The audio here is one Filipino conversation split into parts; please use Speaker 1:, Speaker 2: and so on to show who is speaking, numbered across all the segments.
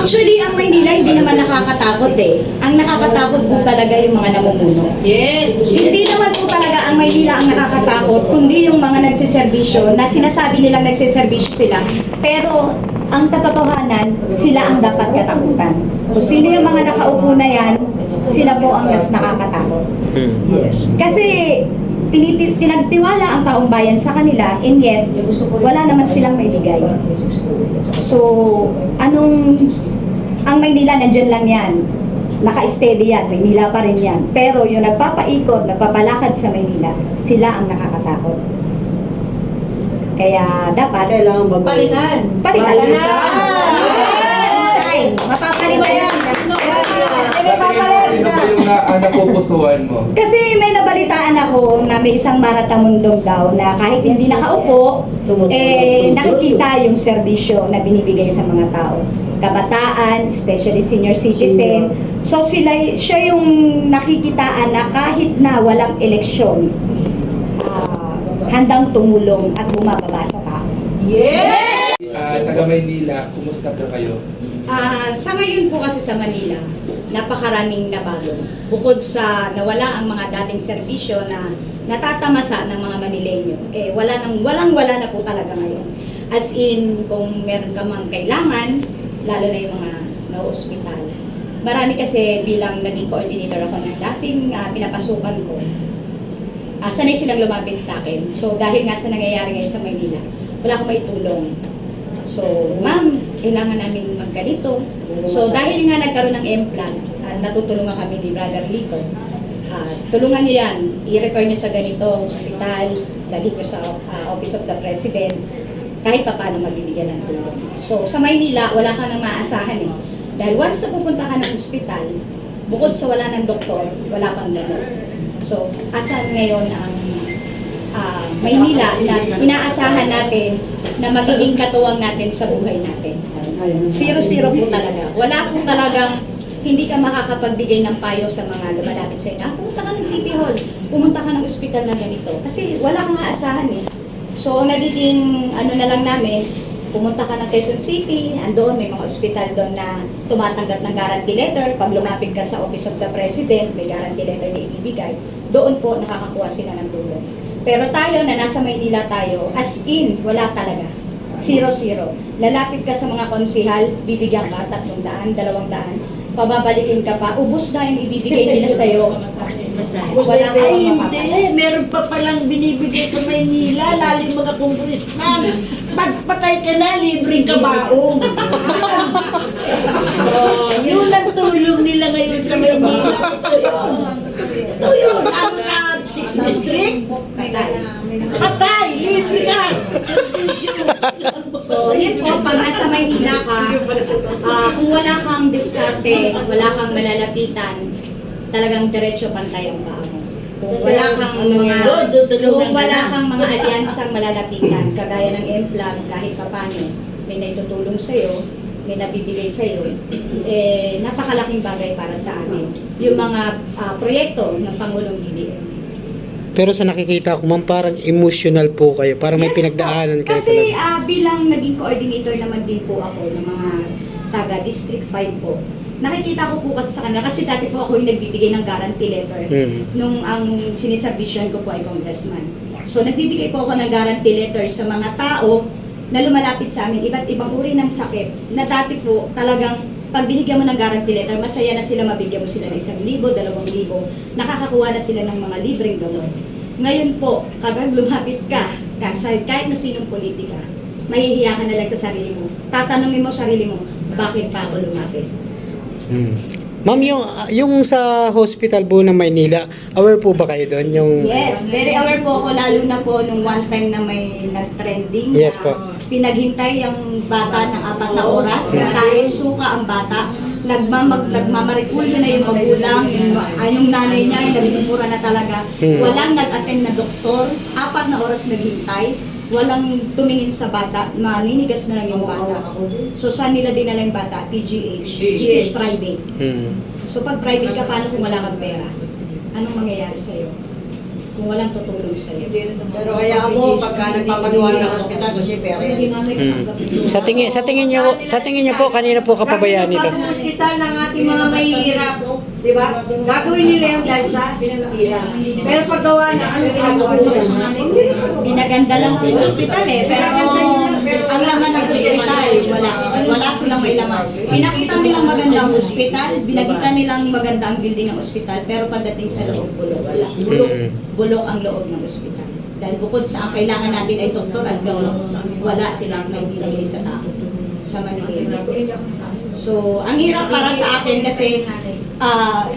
Speaker 1: Actually, ang Maynila hindi naman nakakatakot eh. Ang nakakatakot po talaga yung mga namumuno.
Speaker 2: Yes!
Speaker 1: Hindi naman po talaga ang Maynila ang nakakatakot, kundi yung mga nagsiservisyo na sinasabi nilang nagsiservisyo sila. Pero ang katotohanan, sila ang dapat katakutan. Kung sino yung mga nakaupo na yan, sila po ang mas nakakatakot.
Speaker 3: Yes.
Speaker 1: Kasi tinagtiwala ang taong bayan sa kanila, and yet, wala naman silang maibigay. So, ang Maynila, nandyan lang yan. Naka-steady yan, Maynila pa rin yan. Pero yung nagpapaikot, nagpapalakad sa Maynila, sila ang nakakatakot. Kaya dapat,
Speaker 4: Kailangan bago.
Speaker 2: Palitan!
Speaker 1: palitan.
Speaker 4: Yes!
Speaker 1: Ay, mapapalitan yan.
Speaker 5: Sino ba yung napupusuan mo?
Speaker 1: Kasi may nabalitaan ako na may isang maratamundong daw na kahit hindi nakaupo, nakikita yung serbisyo na binibigay sa mga tao. Kabataan, especially senior citizen. So siya yung nakikitaan na kahit na walang eleksyon, handang tumulong at bumababa sa tao.
Speaker 2: Yes!
Speaker 5: Taga Maynila, kumusta po kayo?
Speaker 1: Sa ngayon po kasi sa Manila, napakaraming nabago. Bukod sa nawala ang mga dating serbisyo na natatamasa ng mga Manileño, walang-wala na po talaga ngayon. As in, kung meron ka mang kailangan, lalo na yung mga na-hospital. Marami kasi bilang naging coordinator ako ng dating pinapasukan ko, sanay silang lumapit sa akin. So dahil nga sa nangyayari ngayon sa Maynila, wala akong maitulong. So, ma'am, kailangan namin magganito. So, dahil nga nagkaroon ng implant, natutulungan kami ni Brother Lico, tulungan niyo yan, i-refer niyo sa ganito, hospital, dalhin ko sa Office of the President, kahit pa paano magbibigyan ng tulong. So, sa Maynila, wala ka nang maaasahan eh. Dahil once na pupunta ka ng hospital, bukod sa wala ng doktor, wala pang gamot. So, asan ngayon ang Maynila na inaasahan natin na magiging katuwang natin sa buhay natin. Zero po talaga. Wala po talagang hindi ka makakapagbigay ng payo sa mga lumalapit sa inyo. Pumunta ka ng City Hall, pumunta ka ng ospital na ganito. Kasi wala kang aasahan eh. So, ang nagiging na lang namin, pumunta ka ng Quezon City, andoon may mga ospital doon na tumatanggap ng guarantee letter. Pag lumapit ka sa Office of the President, may guarantee letter na ibibigay. Doon po nakakakuha sila ng tulong. Pero tayo na nasa Maynila tayo, as in, wala talaga. Zero. Lalapit ka sa mga konsihal, bibigyan ka 300, 200, pababalikin ka pa, ubos na yung ibibigay nila sa'yo. Wala ka
Speaker 4: Ay,
Speaker 1: pang
Speaker 4: hindi.
Speaker 1: mapapala.
Speaker 4: Meron pa palang binibigay sa Maynila, lalim mga congressman. Pagpatay ka na, libreng kabaong. Yun lang tulong nila ngayon sa Maynila. Ito yun. Ano sa 6th District? Patay, libre ka.
Speaker 1: So, yun po, pag nasa Maynila ka, kung wala kang diskarte, wala kang malalapitan, talagang diretso pantay ang paa mo. Kung wala kang mga alyansang malalapitan, kagaya ng MPLAG, kahit papano, may naitutulong sa'yo, may nabibigay sa'yo, napakalaking bagay para sa amin. Yung mga proyekto ng Pangulong BBM.
Speaker 3: Pero sa nakikita ko, ma'am, parang emotional po kayo. Parang may
Speaker 1: Yes,
Speaker 3: pinagdaanan kayo
Speaker 1: kasi
Speaker 3: talaga.
Speaker 1: bilang naging coordinator naman din po ako ng mga taga District 5 po. Nakikita ko po kasi sa kanila, kasi dati po ako yung nagbibigay ng guarantee letter nung ang sinisubmission ko po ay congressman. So nagbibigay po ako ng guarantee letter sa mga tao na lumalapit sa amin, iba't ibang uri ng sakit, na dati po talagang pag binigyan mo ng guarantee letter, masaya na sila, mabigyan mo sila ng 1,000, 2,000, nakakakuha na sila ng mga libreng gamot. Ngayon po, kagad lumapit ka, kahit na sinong politika, mahihiya ka na lang sa sarili mo. Tatanungin mo sarili mo, bakit pa ako lumapit?
Speaker 3: Ma'am, yung sa hospital po ng Maynila, aware po ba kayo doon?
Speaker 1: Yes, very aware po ako, lalo na po nung one time na may nag-trending.
Speaker 3: Yes
Speaker 1: na
Speaker 3: po.
Speaker 1: Pinaghintay ang bata ng 4 na oras, kain suka ang bata, nagmamaripulyo na yung magulang, yung nanay niya, yung nabibura na talaga. Walang nag-attend na doktor, 4 na oras naghintay, walang tumingin sa bata, maninigas na lang yung bata. So saan nila dinala yung bata? PGH, which is private. So pag private ka, paano kung wala kang pera? Anong mangyayari sa'yo? kung walang tutulong sa'yo.
Speaker 4: Pero kaya mo, pagka nagpapagawa ng hospital, kasi pera yan.
Speaker 3: Sa tingin niyo po kanina po kapabayaan nito?
Speaker 4: Gagawin ng hospital ng ating mga mahihirap, di ba? Gagawin nila yung dahil sa hirap. Pero paggawa na, ano ginagawa nila?
Speaker 1: Pinaganda lang ang ospital pero ang laman ng ospital, wala silang may laman. Pinakita nilang maganda ang ospital, binakita nilang maganda ang building ng ospital, pero pagdating sa loob, wala. Bulok ang loob ng ospital. Dahil bukod sa ang kailangan natin ay doktor at gawin, wala silang may binigay sa tao sa Manila. So, ang hirap para sa akin kasi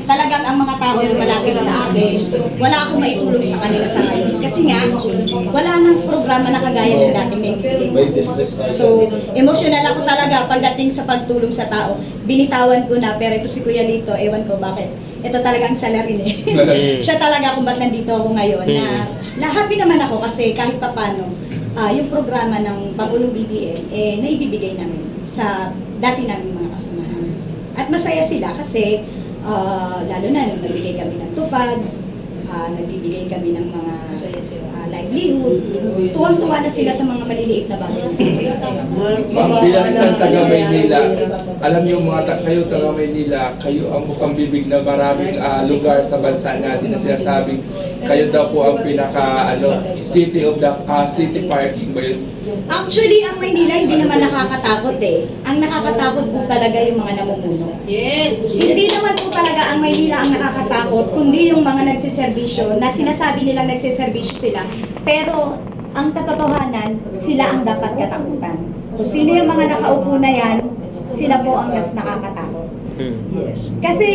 Speaker 1: talagang ang mga tao na malapit sa akin, wala akong maitulong sa kanila sa ngayon. Kasi nga, wala nang programa na kagaya sa dating naibigay. So, emotional ako talaga pagdating sa pagtulong sa tao. Binitawan ko na, pero ito si Kuya Lito, ewan ko bakit. Ito talagang salary niya. Siya talaga kung ba't nandito ako ngayon. Na happy naman ako kasi kahit papano, yung programa ng Pangulong BBM, naibibigay namin sa dati namin mga kasamahan. At masaya sila kasi lalo na nagbibigay kami ng tupad, nagbibigay kami ng mga livelihood. Tuwang-tuwa na sila sa mga maliliit na bagay.
Speaker 5: Ma'am, bilang isang taga Maynila, alam niyo kayo taga Maynila, kayo ang bukang bibig na maraming lugar sa bansa natin na sinasabing kayo daw po ang pinaka city of the city parking ba yun?
Speaker 1: Actually, ang Maynila hindi naman nakakatakot eh. Ang nakakatakot po talaga yung mga namumuno.
Speaker 2: Yes!
Speaker 1: Hindi naman po talaga ang Maynila ang nakakatakot, kundi yung mga nagsiservisyo na sinasabi nilang nagsiservisyo sila. Pero ang katotohanan, sila ang dapat katakutan. Kung sino yung mga nakaupo na yan, sila po ang mas nakakatakot.
Speaker 4: Yes.
Speaker 1: Kasi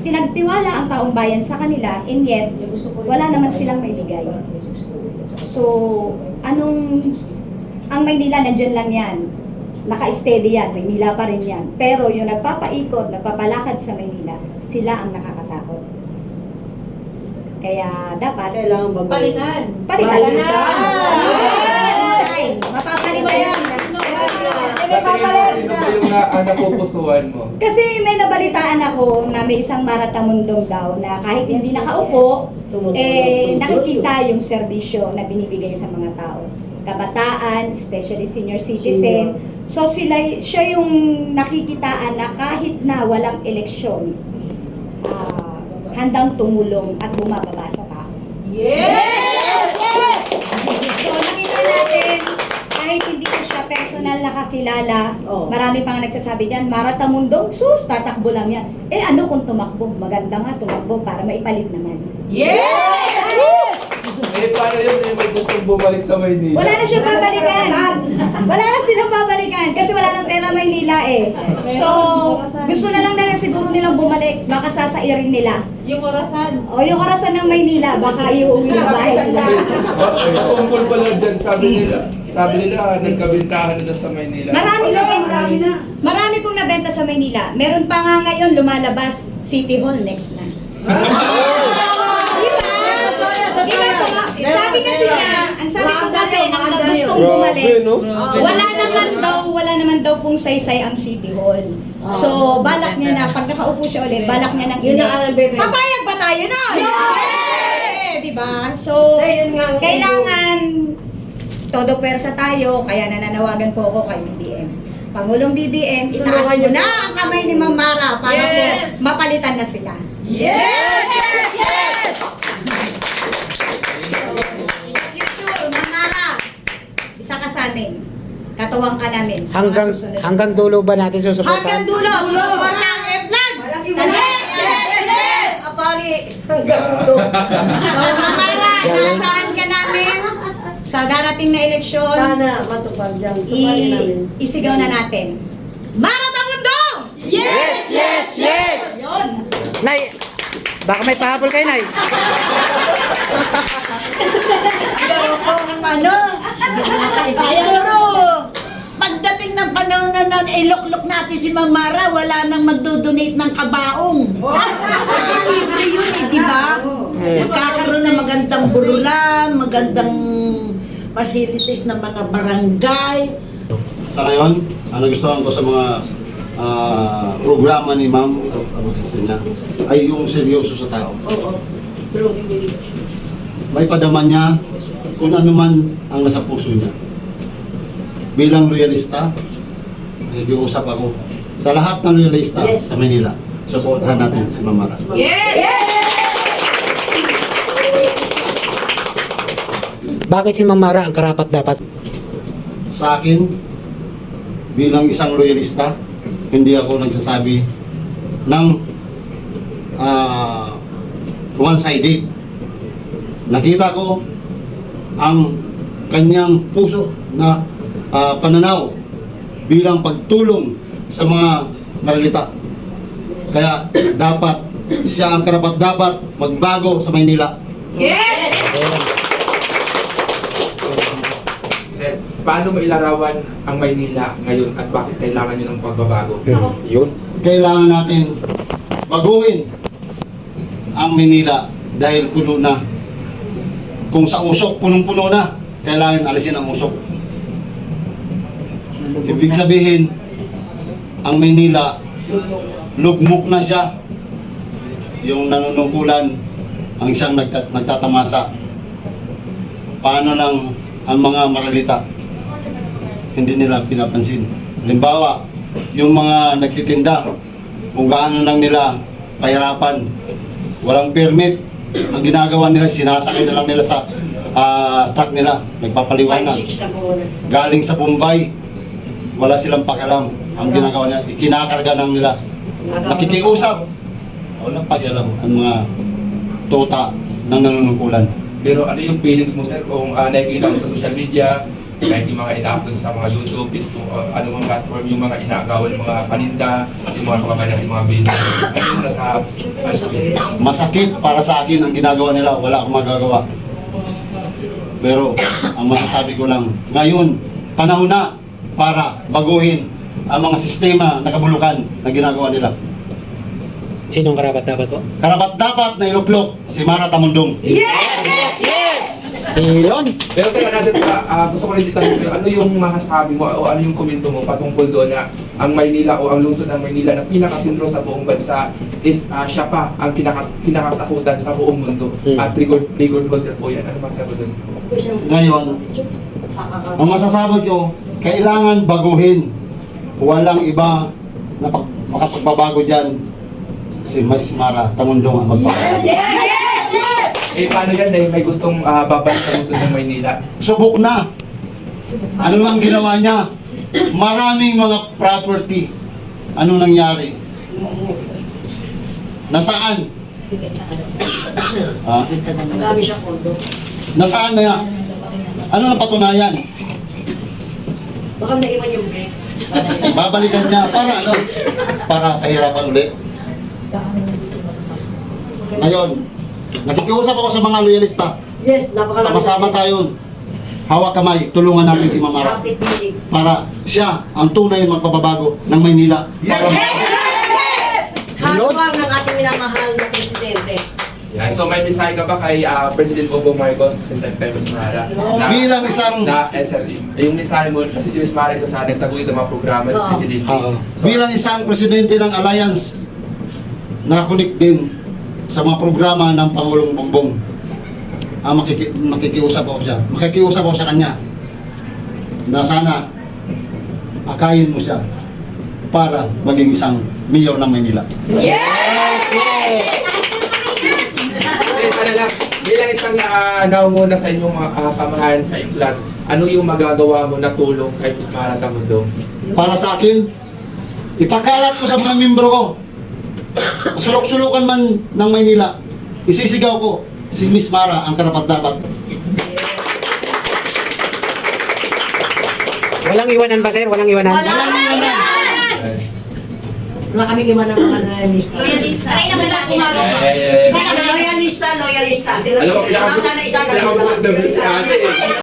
Speaker 1: tinagtiwala ang taong bayan sa kanila, and yet, wala naman silang maibigay. So, ang Maynila, nandyan lang yan. Naka-steady yan, Maynila pa rin yan. Pero yung nagpapaikot, nagpapalakad sa Maynila, sila ang nakakatakot. Kaya dapat,
Speaker 4: Kailangan babae.
Speaker 1: palitan na!
Speaker 4: Yes!
Speaker 1: Mapapalitan yan!
Speaker 5: Sa tingin mo, sino ba yung napupusuan mo?
Speaker 1: Kasi may nabalitaan ako na may isang maratamundong daw na kahit hindi nakaupo, nakikita yung serbisyo na binibigay sa mga tao. Kabataan, especially senior citizen. So siya yung nakikitaan na kahit na walang eleksyon, handang tumulong at bumababa sa tao.
Speaker 4: Yes! Yes!
Speaker 1: So nakita natin, kahit hindi ko siya personal nakakilala, marami pa nga nagsasabi diyan, Maratamundong, sus, tatakbo lang yan. Ano kung tumakbo? Maganda nga tumakbo para maipalit naman.
Speaker 4: Yes!
Speaker 5: Paano yun? May gustong bumalik sa Maynila?
Speaker 1: Wala na siyang babalikan. Wala na silang babalikan kasi wala nang pera Maynila eh. So, gusto na lang siguro nilang bumalik. Baka sasairin nila.
Speaker 2: Yung orasan.
Speaker 1: O yung orasan ng Maynila, baka iuwi sa bahay nila.
Speaker 5: Tungkol pala dyan, sabi nila, nagkabintahan nila sa Maynila.
Speaker 1: Marami pong nabenta sa Maynila. Meron pa nga ngayon lumalabas City Hall next na. Diba po? Sabi kasi niya, ang sabi ko kasi na gustong bumalik, wala naman daw pong saysay ang City Hall. So, balak niya na, pag nakaupo siya ulit, balak niya ng papayag ba tayo na? Diba? So, kailangan todo pwersa tayo, kaya nananawagan po ako kay BBM. Pangulong BBM, itaas mo na ang kamay ni Ma'am Mara para po mapalitan na sila.
Speaker 4: Yes! Yes! Yes!
Speaker 1: Future, Ma'am Mara, isa ka sa amin. Katuwang ka namin. Sa mga susunod.
Speaker 3: Hanggang dulo ba natin susuportahan?
Speaker 1: Hanggang dulo, susuporta ang E-Vlog!
Speaker 4: Yes! Yes! Yes! Apari! Hanggang dulo.
Speaker 1: So, Ma'am Mara, inaasahan ka namin sa darating na eleksyon.
Speaker 4: Sana matupad dyan. Tuparin namin.
Speaker 1: Isigaw na natin. Maratamundong!
Speaker 3: Yes! Yes! Yes!
Speaker 1: Yun!
Speaker 3: Nay, baka may pahabol kayo, Nay.
Speaker 4: Siguro, pagdating ng panahon na iluklok natin si Ma'am Mara, wala nang magdodonate ng kabaong. Kasi libre yun di ba? Magkakaroon ng magandang bululan, magandang facilities ng mga barangay.
Speaker 6: Sa ngayon, ang nagustuhan ko sa mga programa ni Ma'am, niya, ay yung seryoso sa tao.
Speaker 4: Oo. True.
Speaker 6: may padama niya kung ano man ang nasa puso niya. Bilang loyalista, nag-iusap ako sa lahat ng loyalista sa Manila. Supportahan natin si Ma'am Mara.
Speaker 3: Bakit si Ma'am Mara ang karapat-dapat?
Speaker 6: Sa akin, bilang isang loyalista, hindi ako nagsasabi ng one-sided. Nakita ko ang kanyang puso na pananaw bilang pagtulong sa mga maralita. Kaya dapat siya ang karapat-dapat magbago sa Maynila.
Speaker 5: Sir, paano mo ilarawan ang Maynila ngayon at bakit kailangan nyo ng pagbabago?
Speaker 3: Yun.
Speaker 6: Kailangan natin baguhin ang Maynila dahil puno na. Kung sa usok, punong-puno na, kailangan alisin ang usok. Ibig sabihin, ang Maynila, lugmok na siya. Yung nanunungkulan, ang isang nagtatamasa. Paano lang ang mga maralita? Hindi nila pinapansin. Halimbawa, yung mga nagtitinda, kung gaano lang nila pahirapan, walang permit, ang ginagawa nila, sinasakay na lang nila sa truck nila, nagpapaliwanag. Galing sa Bombay, wala silang pakialam. Ang ginagawa nila, kinakarga lang nila. Nakikiusap, wala pakialam ang mga tuta ng nanunungkulan.
Speaker 5: Pero ano yung feelings mo, sir, kung nakikita mo sa social media, kahit yung mga ina-upload sa mga YouTube, Facebook, ano mga platform, yung mga inaagawan ng mga paninda, yung mga kababayan natin, mga business, ano yung nasa
Speaker 6: Masakit para sa akin ang ginagawa nila, wala akong magagawa. Pero ang masasabi ko lang, ngayon, panahon na para baguhin ang mga sistema na kabulukan na ginagawa nila.
Speaker 3: Sinong karapat-dapat po?
Speaker 6: Karapat-dapat na iluklok si Mara Tamundong.
Speaker 3: Yun.
Speaker 5: Pero sa natin, gusto ko rin itanong kayo, ano yung masasabi mo o ano yung komento mo patungkol doon na ang Maynila o ang lungsod ng Maynila na pinakasentro sa buong bansa is siya pa ang kinakatakutan sa buong mundo at record holder po yan. Ano masasabi doon?
Speaker 6: Ngayon, ang masasabi ko, kailangan baguhin. Walang iba na makapagbabago dyan. Si Mas Mara Tamundong ang magbabago.
Speaker 5: Eh paano yan may gustong babalik sa lungsod ng Maynila?
Speaker 6: Subok na. Ano ang ginawa niya? Maraming mga property. Ano nangyari? Nasaan? Nasaan na yan? Ano ang patunayan?
Speaker 2: Baka naiwan yung break.
Speaker 6: Babalikan niya para ano? Para kahirapan ulit. Ngayon, nakikiusap ako sa mga loyalista.
Speaker 2: Yes, napakalaki.
Speaker 6: Sama-sama tayo. Hawak kamay, tulungan natin si Ma'am Mara.
Speaker 2: Rapid meeting.
Speaker 6: Para siya ang tunay magpapabago ng Maynila. Para
Speaker 2: Hatuwang ng ating minamahal na presidente.
Speaker 5: Yan. So may mensahe ka ba kay President Bongbong Marcos at kay Ms. Mara?
Speaker 6: bilang isang
Speaker 5: Sir, yung mensahe mo, kasi si Ms. Mara isa sa nagtaguyod ng mga programa ng
Speaker 2: Oo.
Speaker 5: Presidente.
Speaker 3: Oo.
Speaker 5: So,
Speaker 6: bilang isang presidente ng Alliance, nakakunik din sa mga programa ng Pangulong Bongbong. Makikiusap ako siya. Makikiusap ako sa kanya na sana akayin mo siya para maging isang mayor ng Maynila.
Speaker 5: Kasi sana lang, bilang isang naunguna sa inyong mga samahan sa Iklan, ano yung magagawa mo na tulong kay Ms. Mara Tamundong?
Speaker 6: Para sa akin, ipakalat ko sa mga membro ko. Sulok-sulukan man ng Maynila, isisigaw ko si Miss Mara ang karapat-dapat.
Speaker 3: Walang iwanan ba, sir? Walang iwanan?
Speaker 2: Wala kaming iwan ng mga loyalista.
Speaker 1: Aray naman na kumaro.
Speaker 2: Loyalista.
Speaker 5: Alam mo,
Speaker 2: Sana isa na.
Speaker 5: pinakagusto ng si ate.